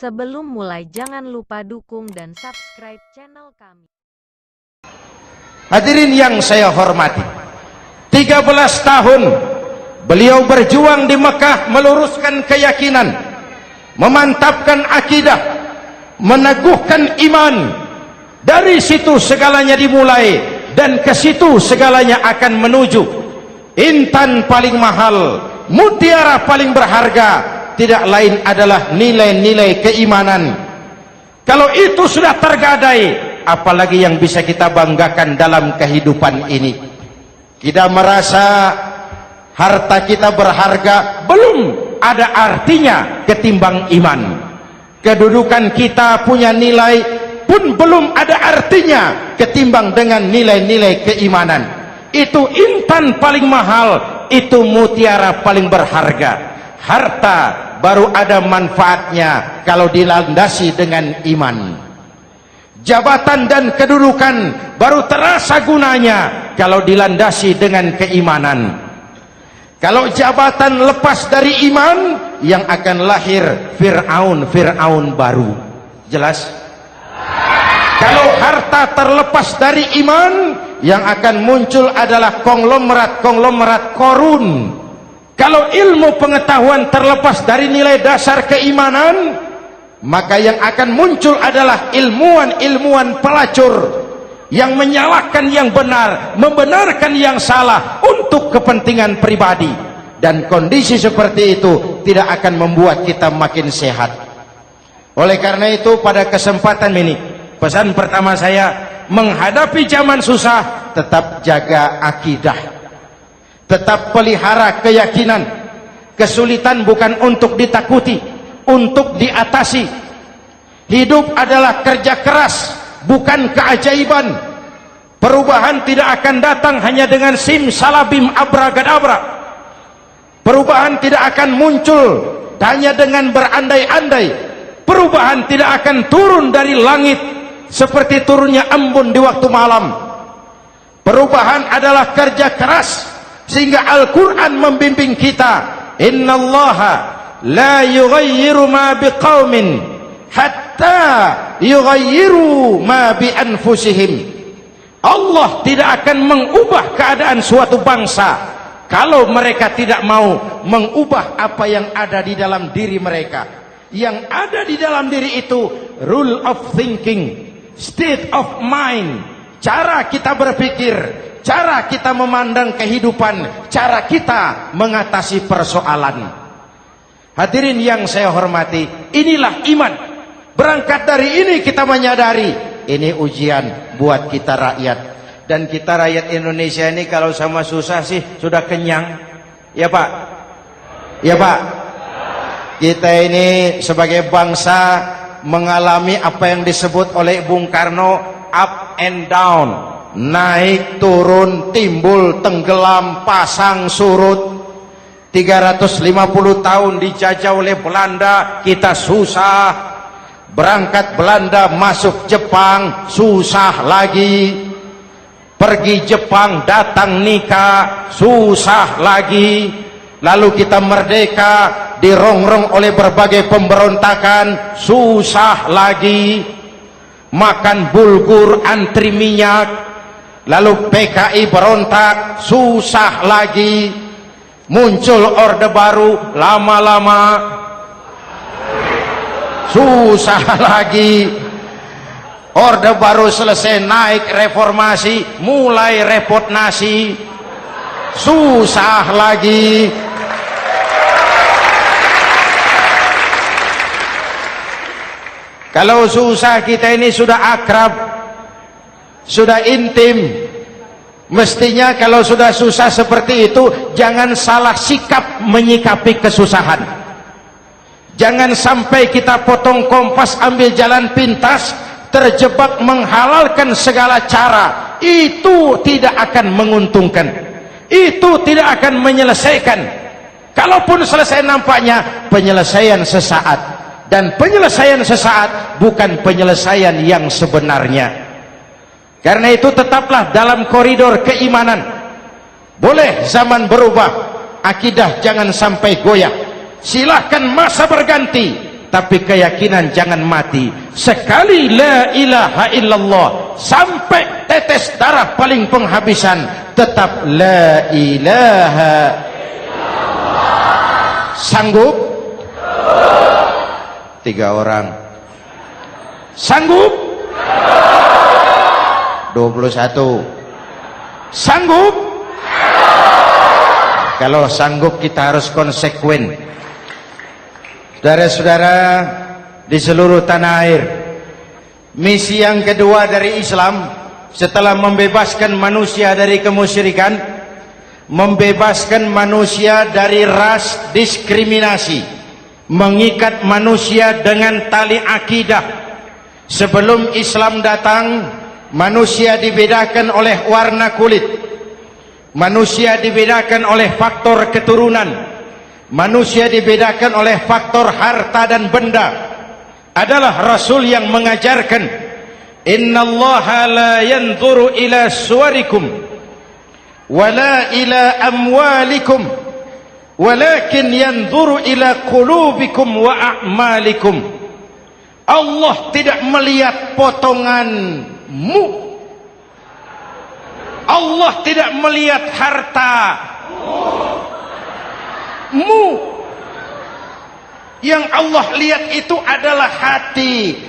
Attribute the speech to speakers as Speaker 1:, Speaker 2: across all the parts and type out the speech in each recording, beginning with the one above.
Speaker 1: Sebelum mulai jangan lupa dukung dan subscribe channel kami.
Speaker 2: Hadirin yang saya hormati, 13 tahun beliau berjuang di Mekah meluruskan keyakinan, memantapkan akidah, meneguhkan iman. Dari situ segalanya dimulai dan ke situ segalanya akan menuju. Intan paling mahal, mutiara paling berharga, tidak lain adalah nilai-nilai keimanan. Kalau itu sudah tergadai, apalagi yang bisa kita banggakan dalam kehidupan ini? Kita merasa harta kita berharga, belum ada artinya ketimbang iman. Kedudukan kita punya nilai pun belum ada artinya ketimbang dengan nilai-nilai keimanan. Itu intan paling mahal, itu mutiara paling berharga. Harta baru ada manfaatnya kalau dilandasi dengan iman. Jabatan dan kedudukan baru terasa gunanya kalau dilandasi dengan keimanan. Kalau jabatan lepas dari iman, yang akan lahir Fir'aun baru. Jelas? Kalau harta terlepas dari iman, yang akan muncul adalah konglomerat Korun. Kalau ilmu pengetahuan terlepas dari nilai dasar keimanan, maka yang akan muncul adalah ilmuwan pelacur yang menyalahkan yang benar, membenarkan yang salah untuk kepentingan pribadi. Dan kondisi seperti itu tidak akan membuat kita makin sehat. Oleh karena itu, pada kesempatan ini, pesan pertama saya, menghadapi zaman susah, tetap jaga akidah, tetap pelihara keyakinan. Kesulitan bukan untuk ditakuti, untuk diatasi. Hidup adalah kerja keras, bukan keajaiban. Perubahan tidak akan datang hanya dengan simsalabim abragadabra. Perubahan tidak akan muncul hanya dengan berandai-andai. Perubahan tidak akan turun dari langit seperti turunnya embun di waktu malam. Perubahan adalah kerja keras, sehingga Al-Quran membimbing kita, innallaha la yughayyiru ma biqaumin hatta yughayyiru ma bi anfusihim. Allah tidak akan mengubah keadaan suatu bangsa kalau mereka tidak mau mengubah apa yang ada di dalam diri mereka. Yang ada di dalam diri itu rule of thinking, state of mind, cara kita berpikir, cara kita memandang kehidupan, cara kita mengatasi persoalan. Hadirin yang saya hormati, inilah iman. Berangkat dari ini kita menyadari, ini ujian buat kita rakyat. Dan kita rakyat Indonesia ini kalau sama susah sih sudah kenyang. Ya Pak? Ya Pak? Kita ini sebagai bangsa mengalami apa yang disebut oleh Bung Karno up and down, naik turun, timbul tenggelam, pasang surut. 350 tahun dijajah oleh Belanda, kita susah. Berangkat Belanda masuk Jepang, susah lagi. Pergi Jepang datang nikah, susah lagi. Lalu kita merdeka, dirongrong oleh berbagai pemberontakan, susah lagi. Makan bulgur antri minyak. Lalu PKI berontak, susah lagi. Muncul orde baru, lama-lama susah lagi. Orde baru selesai, naik reformasi, mulai repot nasi, susah lagi. Kalau susah kita ini sudah akrab, sudah intim. Mestinya kalau sudah susah seperti itu, jangan salah sikap menyikapi kesusahan. Jangan sampai kita potong kompas, ambil jalan pintas, terjebak menghalalkan segala cara. Itu tidak akan menguntungkan, itu tidak akan menyelesaikan. Kalaupun selesai, nampaknya penyelesaian sesaat. Dan penyelesaian sesaat bukan penyelesaian yang sebenarnya. Karena itu tetaplah dalam koridor keimanan. Boleh zaman berubah, akidah jangan sampai goyah. Silahkan masa berganti, tapi keyakinan jangan mati. Sekali la ilaha illallah sampai tetes darah paling penghabisan, tetap la ilaha illallah. Sanggup? 3 orang. Sanggup? 21. Sanggup? Kalau sanggup kita harus konsekuen. Saudara-saudara di seluruh tanah air, misi yang kedua dari Islam setelah membebaskan manusia dari kemusyrikan, membebaskan manusia dari ras diskriminasi, mengikat manusia dengan tali akidah. Sebelum Islam datang, manusia dibedakan oleh warna kulit, manusia dibedakan oleh faktor keturunan, manusia dibedakan oleh faktor harta dan benda. Adalah Rasul yang mengajarkan, innallaha la yanzuru ila suwarikum wala ila amwalikum walakin yanzuru ila qulubikum wa a'malikum. Allah tidak melihat potonganmu, Allah tidak melihat hartamu. Yang Allah lihat itu adalah hatimu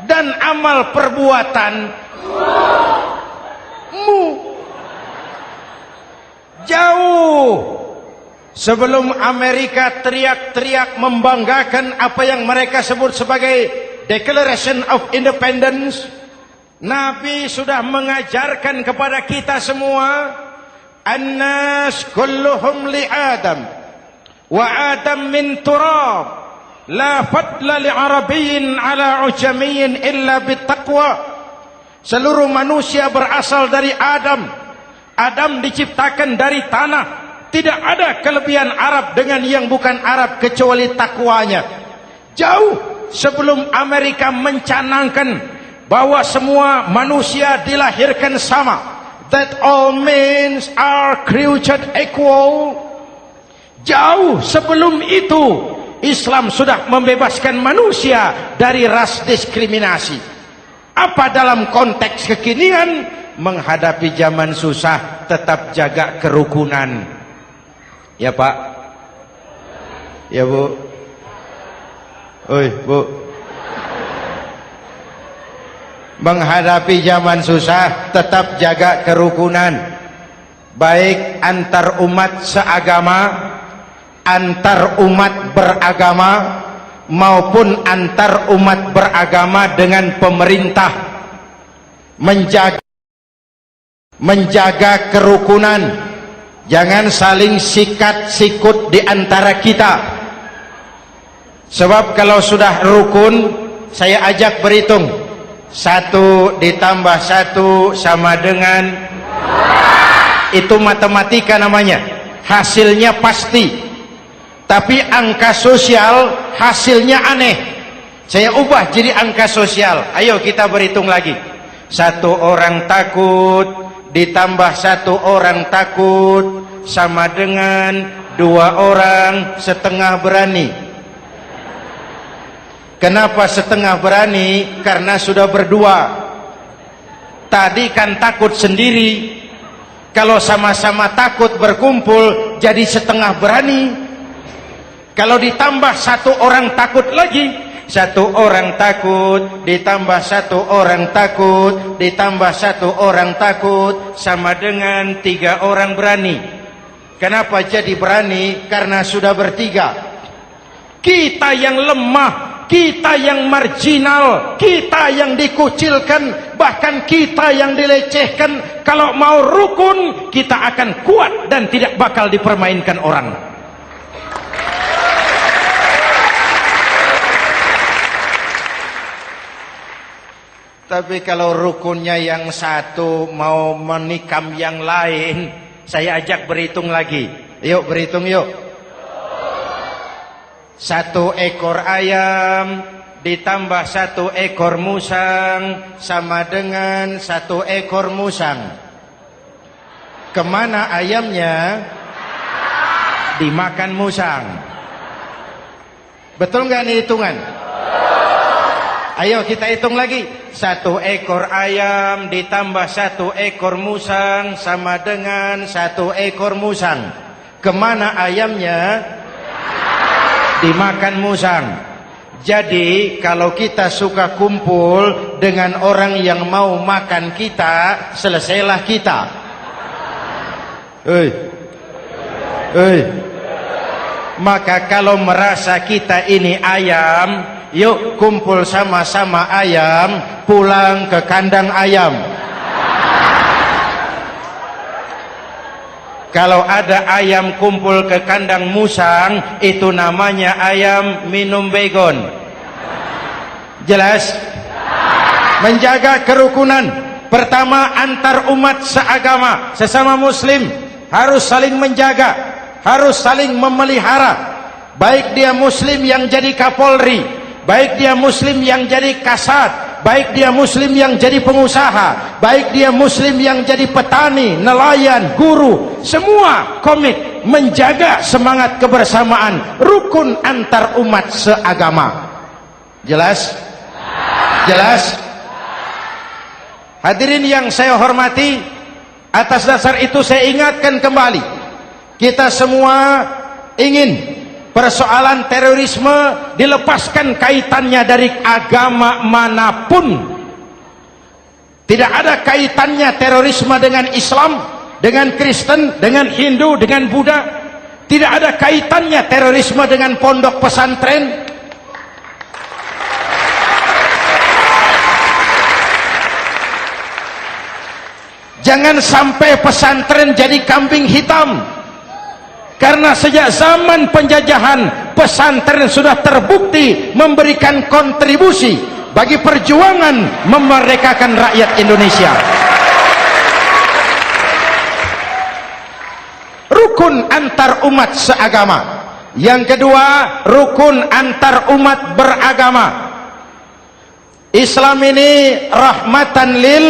Speaker 2: dan amal perbuatanmu. Jauh sebelum Amerika teriak-teriak membanggakan apa yang mereka sebut sebagai Declaration of Independence, Nabi sudah mengajarkan kepada kita semua, An-nas kulluhum li Adam wa Adam min turab la fadla li Arabiyyin ala ujamiyyin illa bittaqwa. Seluruh manusia berasal dari Adam. Adam diciptakan dari tanah. Tidak ada kelebihan Arab dengan yang bukan Arab kecuali takwanya. Jauh sebelum Amerika mencanangkan bahwa semua manusia dilahirkan sama, that all men are created equal. Jauh sebelum itu Islam sudah membebaskan manusia dari ras diskriminasi. Apa dalam konteks kekinian menghadapi zaman susah tetap jaga kerukunan? Ya Pak, ya Bu, oi Bu, menghadapi zaman susah tetap jaga kerukunan, baik antar umat seagama, antar umat beragama, maupun antar umat beragama dengan pemerintah. Menjaga kerukunan, jangan saling sikat sikut di antara kita. Sebab kalau sudah rukun, saya ajak berhitung, 1 ditambah 1 sama dengan, itu matematika namanya, hasilnya pasti. Tapi angka sosial hasilnya aneh. Saya ubah jadi angka sosial. Ayo kita berhitung lagi. 1 orang takut ditambah 1 orang takut sama dengan 2 orang setengah berani. Kenapa setengah berani? Karena sudah berdua. Tadi kan takut sendiri. Kalau sama-sama takut berkumpul jadi setengah berani. Kalau ditambah 1 orang takut lagi, 1 orang takut ditambah 1 orang takut ditambah 1 orang takut sama dengan 3 orang berani. Kenapa jadi berani? Karena sudah bertiga. Kita yang lemah, kita yang marginal, kita yang dikucilkan, bahkan kita yang dilecehkan, kalau mau rukun kita akan kuat dan tidak bakal dipermainkan orang. Tapi kalau rukunnya yang satu mau menikam yang lain, saya ajak berhitung lagi. Yuk berhitung yuk. 1 ekor ayam ditambah 1 ekor musang sama dengan 1 ekor musang. Kemana ayamnya? dimakan musang. Betul nggak nih hitungan? Ayo kita hitung lagi. 1 ekor ayam ditambah 1 ekor musang sama dengan 1 ekor musang. Kemana ayamnya? Dimakan musang. Jadi kalau kita suka kumpul dengan orang yang mau makan kita, selesailah kita. Maka kalau merasa kita ini ayam, yuk kumpul sama-sama ayam, pulang ke kandang ayam. Kalau ada ayam kumpul ke kandang musang, itu namanya ayam minum baygon. Jelas? Menjaga kerukunan. Pertama, antar umat seagama, sesama muslim harus saling menjaga, harus saling memelihara. Baik dia muslim yang jadi kapolri, baik dia muslim yang jadi kasat, baik dia muslim yang jadi pengusaha, baik dia muslim yang jadi petani, nelayan, guru, semua komit menjaga semangat kebersamaan, rukun antar umat seagama. Jelas? Jelas? Hadirin yang saya hormati, atas dasar itu saya ingatkan kembali, kita semua ingin persoalan terorisme dilepaskan kaitannya dari agama manapun. Tidak ada kaitannya terorisme dengan Islam, dengan Kristen, dengan Hindu, dengan Buddha. Tidak ada kaitannya terorisme dengan pondok pesantren. Jangan sampai pesantren jadi kambing hitam. Karena sejak zaman penjajahan, pesantren sudah terbukti memberikan kontribusi bagi perjuangan memerdekakan rakyat Indonesia. Rukun antar umat seagama. Yang kedua, rukun antar umat beragama. Islam ini rahmatan lil.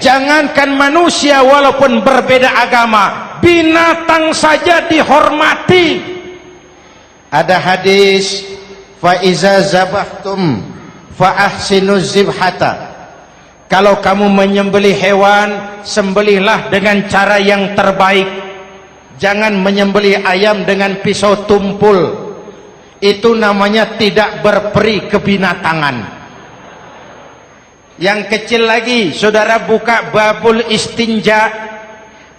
Speaker 2: Jangankan manusia walaupun berbeda agama, binatang saja dihormati. Ada hadis, fa iza zabahtum fa ahsinuz zibhata. Kalau kamu menyembelih hewan, sembelihlah dengan cara yang terbaik. Jangan menyembelih ayam dengan pisau tumpul. Itu namanya tidak berperi kebinatangan. Yang kecil lagi, saudara buka babul istinja,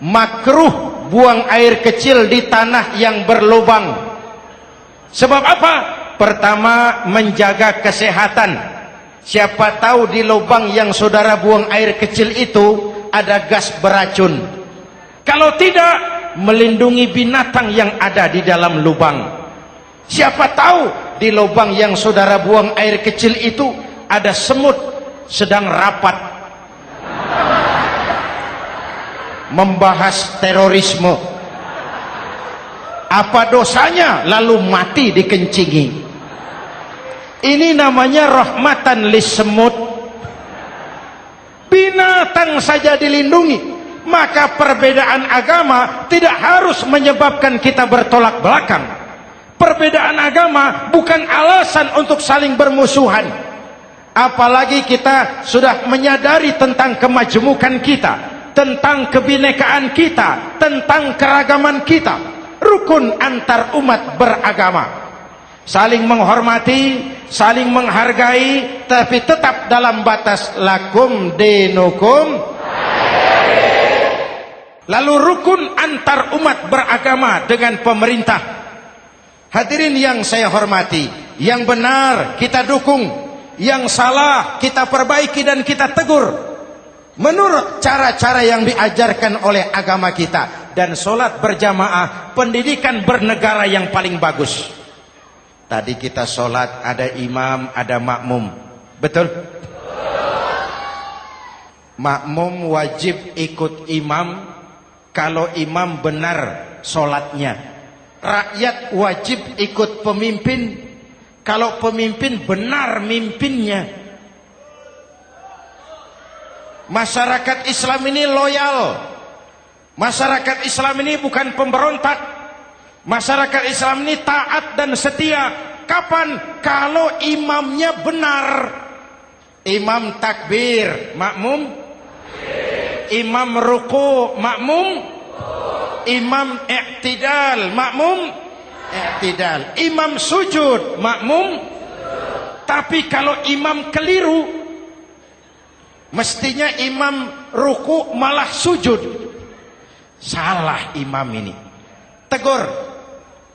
Speaker 2: makruh buang air kecil di tanah yang berlubang. Sebab apa? Pertama, menjaga kesehatan. Siapa tahu di lubang yang saudara buang air kecil itu ada gas beracun. Kalau tidak, melindungi binatang yang ada di dalam lubang. Siapa tahu di lubang yang saudara buang air kecil itu ada semut sedang rapat membahas terorisme. Apa dosanya lalu mati dikencingi? Ini namanya rahmatan lis semut. Binatang saja dilindungi. Maka perbedaan agama tidak harus menyebabkan kita bertolak belakang. Perbedaan agama bukan alasan untuk saling bermusuhan. Apalagi kita sudah menyadari tentang kemajemukan kita, tentang kebinekaan kita, tentang keragaman kita. Rukun antar umat beragama. Saling menghormati, saling menghargai, tapi tetap dalam batas lakum dinukum. Lalu rukun antar umat beragama dengan pemerintah. Hadirin yang saya hormati, yang benar kita dukung, yang salah kita perbaiki dan kita tegur menurut cara-cara yang diajarkan oleh agama kita. Dan sholat berjamaah, pendidikan bernegara yang paling bagus. Tadi kita sholat ada imam, ada makmum, betul? Makmum wajib ikut imam kalau imam benar sholatnya. Rakyat wajib ikut pemimpin kalau pemimpin benar mimpinnya. Masyarakat Islam ini loyal. Masyarakat Islam ini bukan pemberontak. Masyarakat Islam ini taat dan setia. Kapan? Kalau imamnya benar. Imam takbir, makmum. Imam ruku, makmum. Imam i'tidal, makmum. I'tidal. Imam sujud, makmum. Tapi kalau imam keliru, mestinya imam ruku malah sujud. Salah imam ini. Tegur.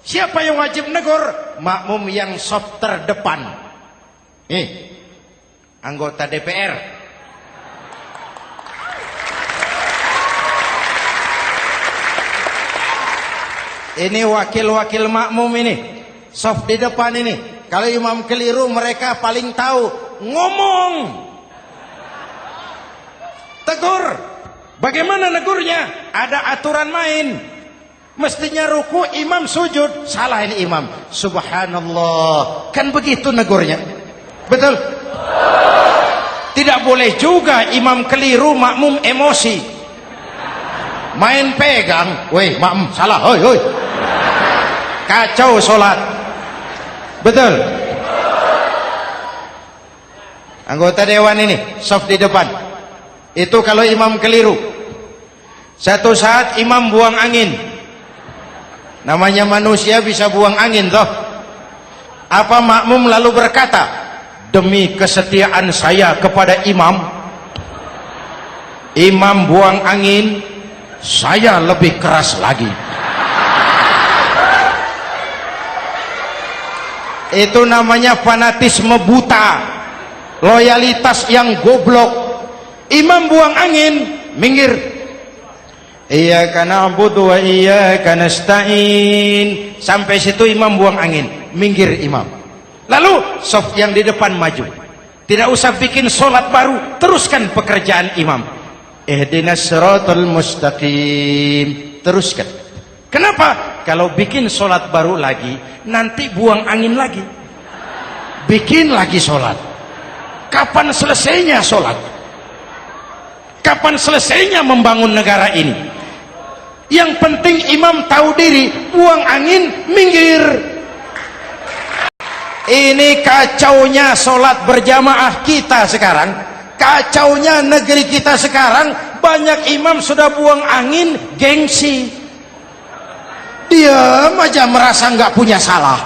Speaker 2: Siapa yang wajib negur? Makmum yang saf terdepan. Anggota DPR. Ini wakil-wakil makmum ini, saf di depan ini. Kalau imam keliru, mereka paling tahu. Ngomong. Tegur. Bagaimana negurnya? Ada aturan main. Mestinya ruku, imam sujud. Salah ini imam. Subhanallah. Kan begitu negurnya. Betul? Tidak boleh juga imam keliru, makmum emosi. Main pegang. Weh, makmum salah. Hoi, hoi. Kacau sholat. Betul? Anggota dewan ini, saf di depan. Itu kalau imam keliru. Satu saat imam buang angin. Namanya manusia bisa buang angin toh. Apa makmum lalu berkata, demi kesetiaan saya kepada imam, imam buang angin, saya lebih keras lagi. Itu namanya fanatisme buta, loyalitas yang goblok. Imam buang angin, minggir. Iyyaka na'budu wa iyyaka nasta'in. Sampai situ imam buang angin, minggir imam. Lalu saf yang di depan maju. Tidak usah bikin sholat baru, teruskan pekerjaan imam. Ihdinas siratal mustaqim. Teruskan. Kenapa? Kalau bikin sholat baru lagi, nanti buang angin lagi. Bikin lagi sholat. Kapan selesainya sholat? Kapan selesainya membangun negara ini? Yang penting imam tahu diri, buang angin, minggir. Ini kacaunya sholat berjamaah kita sekarang. Kacaunya negeri kita sekarang. Banyak imam sudah buang angin, gengsi. Diam aja merasa nggak punya salah.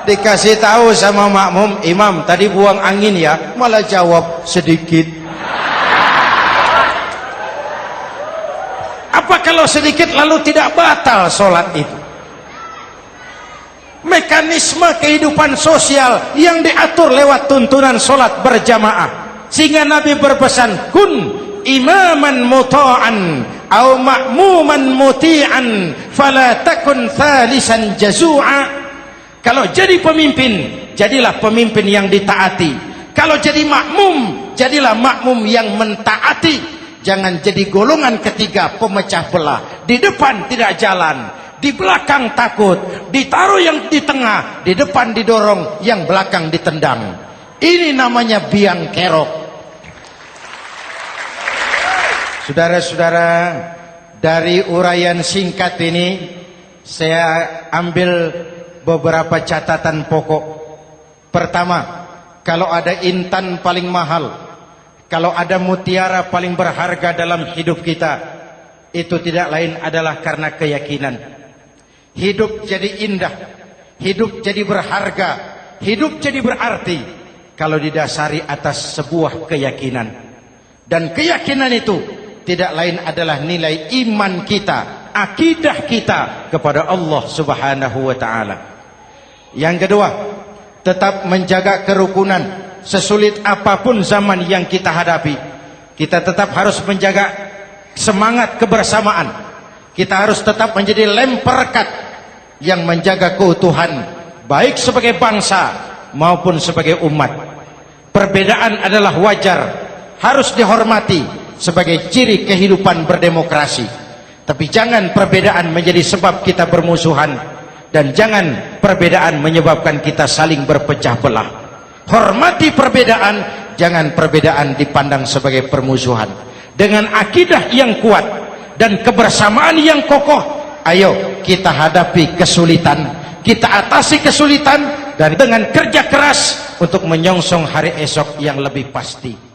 Speaker 2: Dikasih tahu sama makmum, imam tadi buang angin ya, malah jawab sedikit. Apa kalau sedikit lalu tidak batal sholat itu? Mekanisme kehidupan sosial yang diatur lewat tuntunan sholat berjamaah. Sehingga Nabi berpesan, kun imaman muta'an au ma'muman muti'an fala takun thalisan jazu'a. Kalau jadi pemimpin, jadilah pemimpin yang ditaati. Kalau jadi makmum, jadilah makmum yang mentaati. Jangan jadi golongan ketiga pemecah belah. Di depan tidak jalan, di belakang takut, ditaruh yang di tengah, di depan didorong, yang belakang ditendang. Ini namanya biang kerok. Saudara-saudara, dari uraian singkat ini saya ambil beberapa catatan pokok. Pertama, kalau ada intan paling mahal, kalau ada mutiara paling berharga dalam hidup kita, itu tidak lain adalah karena keyakinan. Hidup jadi indah, hidup jadi berharga, hidup jadi berarti kalau didasari atas sebuah keyakinan. Dan keyakinan itu tidak lain adalah nilai iman kita, akidah kita kepada Allah Subhanahu wa ta'ala. Yang kedua, tetap menjaga kerukunan. Sesulit apapun zaman yang kita hadapi, kita tetap harus menjaga semangat kebersamaan. Kita harus tetap menjadi lem perekat yang menjaga keutuhan, baik sebagai bangsa maupun sebagai umat. Perbedaan adalah wajar, harus dihormati sebagai ciri kehidupan berdemokrasi. Tapi jangan perbedaan menjadi sebab kita bermusuhan. Dan jangan perbedaan menyebabkan kita saling berpecah belah. Hormati perbedaan, jangan perbedaan dipandang sebagai permusuhan. dengan akidah yang kuat dan kebersamaan yang kokoh. Ayo kita hadapi kesulitan, kita atasi kesulitan, dan dengan kerja keras untuk menyongsong hari esok yang lebih pasti.